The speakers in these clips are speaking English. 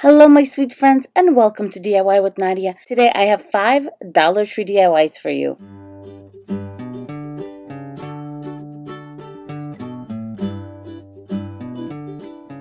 Hello my sweet friends and welcome to DIY with Nadia. Today I have 5 Dollar Tree DIYs for you.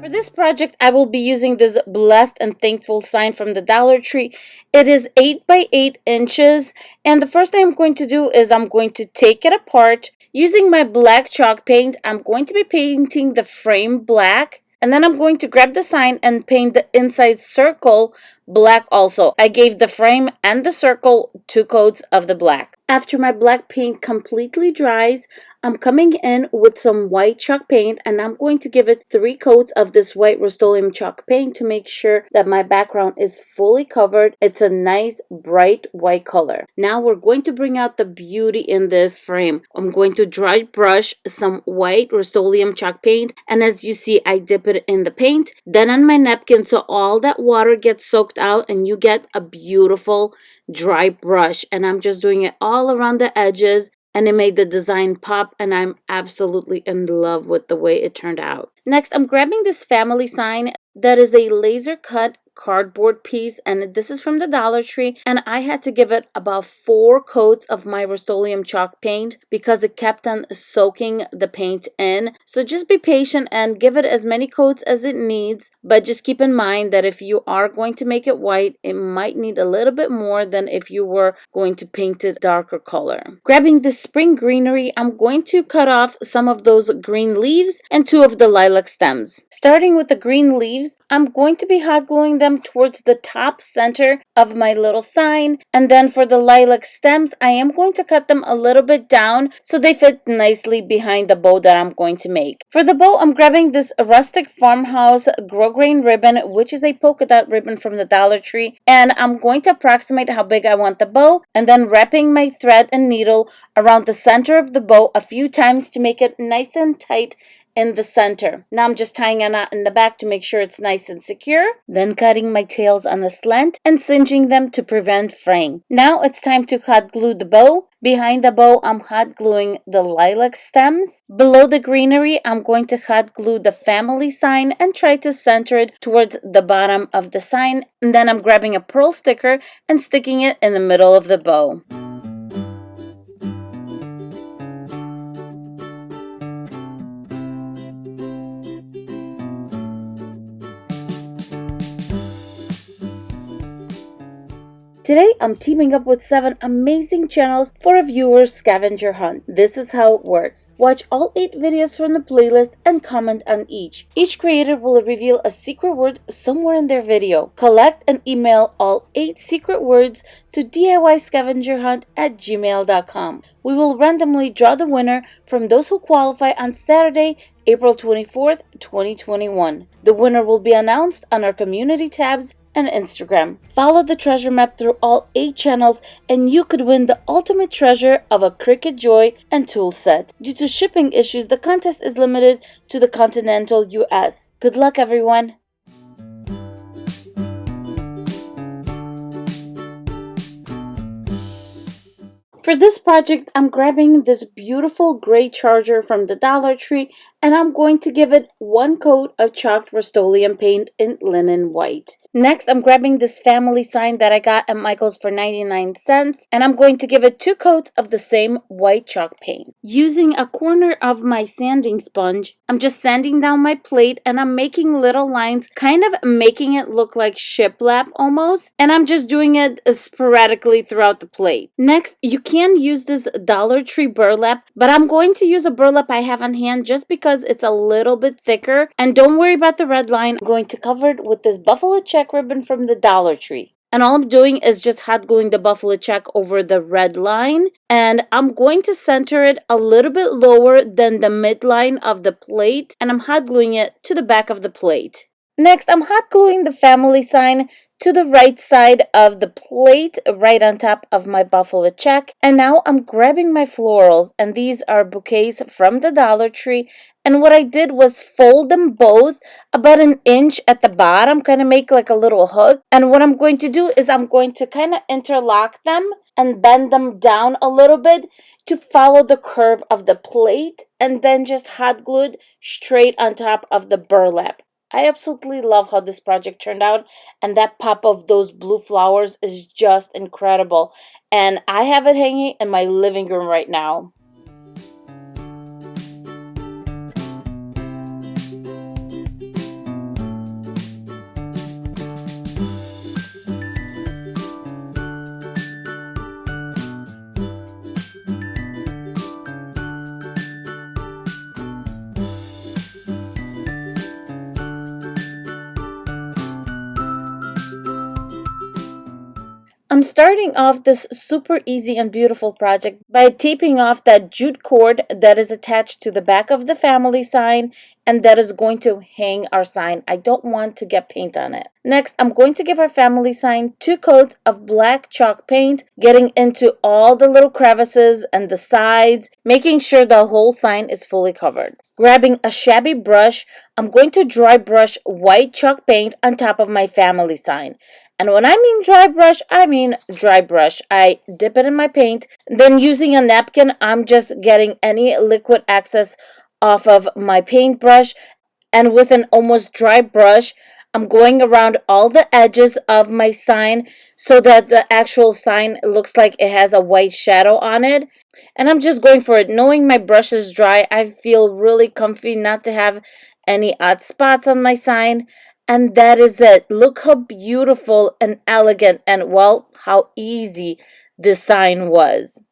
For this project I will be using this blessed and thankful sign from the Dollar Tree. It is 8 by 8 inches, and the first thing I'm going to do is I'm going to take it apart. Using my black chalk paint, I'm going to be painting the frame black. And then I'm going to grab the sign and paint the inside circle black also. I gave the frame and the circle 2 coats of the black. After my black paint completely dries, I'm coming in with some white chalk paint and I'm going to give it 3 coats of this white Rust-Oleum chalk paint to make sure that my background is fully covered. It's a nice bright white color. Now we're going to bring out the beauty in this frame. I'm going to dry brush some white Rust-Oleum chalk paint, and as you see I dip it in the paint, then on my napkin so all that water gets soaked out and you get a beautiful dry brush. And I'm just doing it all around the edges, and it made the design pop, and I'm absolutely in love with the way it turned out. Next, I'm grabbing this family sign that is a laser cut cardboard piece, and this is from the Dollar Tree, and I had to give it about 4 coats of my Rust-Oleum chalk paint because it kept on soaking the paint in. So just be patient and give it as many coats as it needs, but just keep in mind that if you are going to make it white, it might need a little bit more than if you were going to paint it darker color. Grabbing the spring greenery, I'm going to cut off some of those green leaves and 2 of the lilac stems. Starting with the green leaves, I'm going to be hot gluing them towards the top center of my little sign, and then for the lilac stems I am going to cut them a little bit down so they fit nicely behind the bow that I'm going to make. For the bow, I'm grabbing this rustic Farmhouse grosgrain ribbon, which is a polka dot ribbon from the Dollar Tree, and I'm going to approximate how big I want the bow and then wrapping my thread and needle around the center of the bow a few times to make it nice and tight in the center. Now I'm just tying a knot in the back to make sure it's nice and secure, then cutting my tails on a slant and cinching them to prevent fraying. Now it's time to hot glue the bow. Behind the bow, I'm hot gluing the lilac stems. Below the greenery, I'm going to hot glue the family sign and try to center it towards the bottom of the sign, and then I'm grabbing a pearl sticker and sticking it in the middle of the bow. Today, I'm teaming up with 7 amazing channels for a viewer scavenger hunt. This is how it works. Watch all 8 videos from the playlist and comment on each. Each creator will reveal a secret word somewhere in their video. Collect and email all 8 secret words to DIYscavengerhunt@gmail.com. We will randomly draw the winner from those who qualify on Saturday, April 24th, 2021. The winner will be announced on our community tabs and Instagram. Follow the treasure map through all 8 channels and you could win the ultimate treasure of a Cricut Joy and tool set. Due to shipping issues, the contest is limited to the continental US. Good luck, everyone! For this project, I'm grabbing this beautiful gray charger from the Dollar Tree and I'm going to give it 1 coat of chalked Rust-Oleum paint in linen white. Next, I'm grabbing this family sign that I got at Michael's for 99 cents and I'm going to give it 2 coats of the same white chalk paint. Using a corner of my sanding sponge, I'm just sanding down my plate and I'm making little lines, kind of making it look like shiplap almost, and I'm just doing it sporadically throughout the plate. Next, you can use this Dollar Tree burlap, but I'm going to use a burlap I have on hand just because it's a little bit thicker, and don't worry about the red line. I'm going to cover it with this buffalo check ribbon from the Dollar Tree. And all I'm doing is just hot gluing the buffalo check over the red line. And I'm going to center it a little bit lower than the midline of the plate. And I'm hot gluing it to the back of the plate. Next, I'm hot gluing the family sign to the right side of the plate, right on top of my buffalo check. And now I'm grabbing my florals, and these are bouquets from the Dollar Tree. And what I did was fold them both about 1 inch at the bottom, kind of make like a little hook. And what I'm going to do is I'm going to kind of interlock them and bend them down a little bit to follow the curve of the plate, and then just hot glue it straight on top of the burlap. I absolutely love how this project turned out, and that pop of those blue flowers is just incredible. And I have it hanging in my living room right now. I'm starting off this super easy and beautiful project by taping off that jute cord that is attached to the back of the family sign and that is going to hang our sign. I don't want to get paint on it. Next, I'm going to give our family sign 2 coats of black chalk paint, getting into all the little crevices and the sides, making sure the whole sign is fully covered. Grabbing a shabby brush, I'm going to dry brush white chalk paint on top of my family sign. And when I mean dry brush, I mean dry brush. I dip it in my paint. Then using a napkin, I'm just getting any liquid excess off of my paintbrush. And with an almost dry brush, I'm going around all the edges of my sign so that the actual sign looks like it has a white shadow on it. And I'm just going for it. Knowing my brush is dry, I feel really comfy not to have any odd spots on my sign. And that is it. Look how beautiful and elegant and, well, how easy this sign was.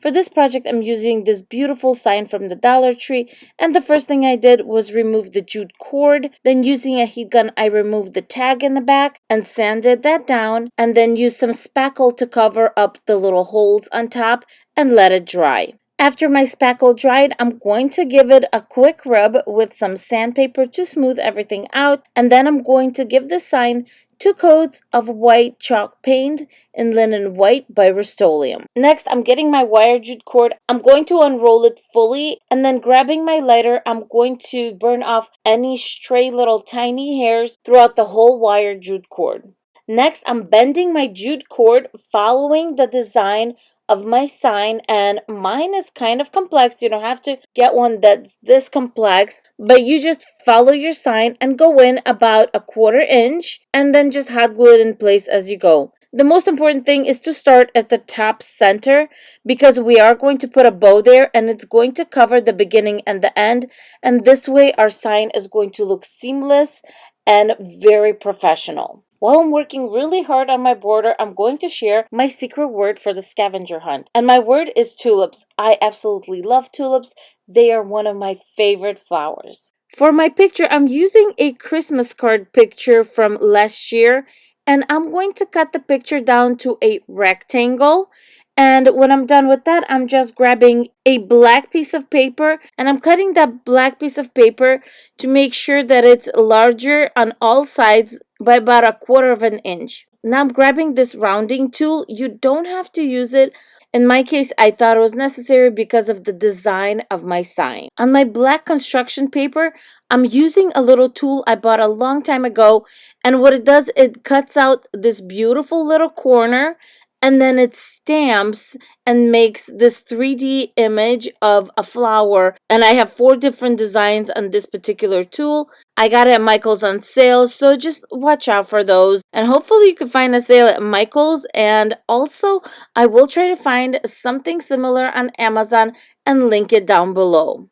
For this project, I'm using this beautiful sign from the Dollar Tree, and the first thing I did was remove the jute cord. Then using a heat gun, I removed the tag in the back and sanded that down, and then used some spackle to cover up the little holes on top and let it dry. After my spackle dried, I'm going to give it a quick rub with some sandpaper to smooth everything out, and then I'm going to give the sign 2 coats of white chalk paint in linen white by Rust-Oleum. Next, I'm getting my wire jute cord. I'm going to unroll it fully, and then grabbing my lighter, I'm going to burn off any stray little tiny hairs throughout the whole wire jute cord. Next, I'm bending my jute cord following the design of my sign, and mine is kind of complex. You don't have to get one that's this complex, but you just follow your sign and go in about a 1/4 inch and then just hot glue it in place as you go. The most important thing is to start at the top center because we are going to put a bow there and it's going to cover the beginning and the end, and this way our sign is going to look seamless and very professional. While I'm working really hard on my border, I'm going to share my secret word for the scavenger hunt. And my word is tulips. I absolutely love tulips. They are one of my favorite flowers. For my picture, I'm using a Christmas card picture from last year. And I'm going to cut the picture down to a rectangle. And when I'm done with that, I'm just grabbing a black piece of paper and I'm cutting that black piece of paper to make sure that it's larger on all sides by about a 1/4 inch. Now I'm grabbing this rounding tool. You don't have to use it. In my case, I thought it was necessary because of the design of my sign. On my black construction paper, I'm using a little tool I bought a long time ago, and what it does, it cuts out this beautiful little corner and then it stamps and makes this 3D image of a flower. And I have 4 different designs on this particular tool. I got it at Michael's on sale, so just watch out for those. And hopefully you can find a sale at Michael's. And also, I will try to find something similar on Amazon and link it down below.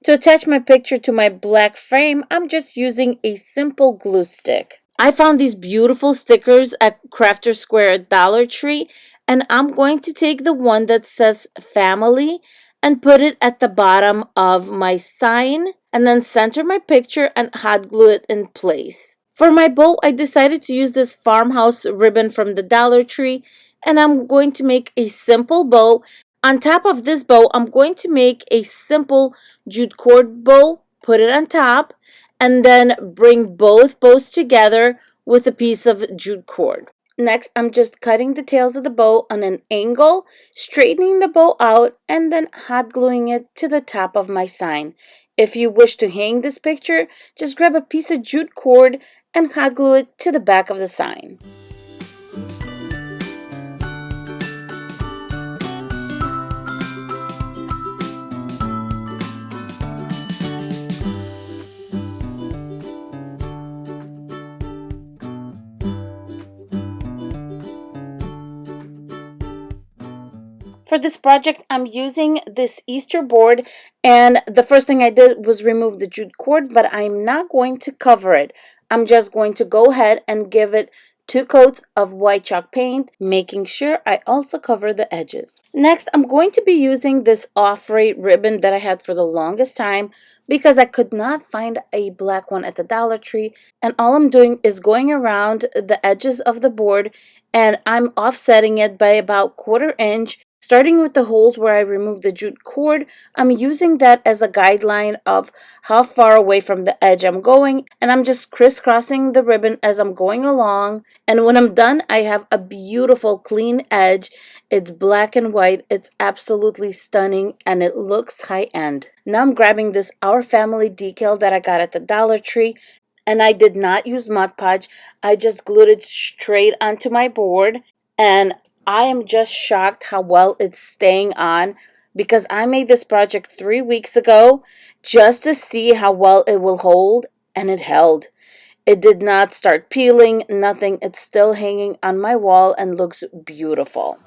To attach my picture to my black frame, I'm just using a simple glue stick. I found these beautiful stickers at Crafter Square at Dollar Tree, and I'm going to take the one that says family and put it at the bottom of my sign and then center my picture and hot glue it in place. For my bow, I decided to use this Farmhouse ribbon from the Dollar Tree, and I'm going to make a simple bow. On top of this bow, I'm going to make a simple jute cord bow, put it on top, and then bring both bows together with a piece of jute cord. Next, I'm just cutting the tails of the bow on an angle, straightening the bow out, and then hot gluing it to the top of my sign. If you wish to hang this picture, just grab a piece of jute cord and hot glue it to the back of the sign. For this project, I'm using this Easter board, and the first thing I did was remove the jute cord, but I'm not going to cover it. I'm just going to go ahead and give it 2 coats of white chalk paint, making sure I also cover the edges. Next, I'm going to be using this off-rate ribbon that I had for the longest time because I could not find a black one at the Dollar Tree, and all I'm doing is going around the edges of the board, and I'm offsetting it by about 1/4 inch. Starting with the holes where I removed the jute cord, I'm using that as a guideline of how far away from the edge I'm going, and I'm just crisscrossing the ribbon as I'm going along. And when I'm done, I have a beautiful clean edge. It's black and white. It's absolutely stunning, and it looks high-end. Now I'm grabbing this Our Family decal that I got at the Dollar Tree, and I did not use Mod Podge. I just glued it straight onto my board, and I am just shocked how well it's staying on because I made this project 3 weeks ago just to see how well it will hold, and it held. It did not start peeling, nothing. It's still hanging on my wall and looks beautiful.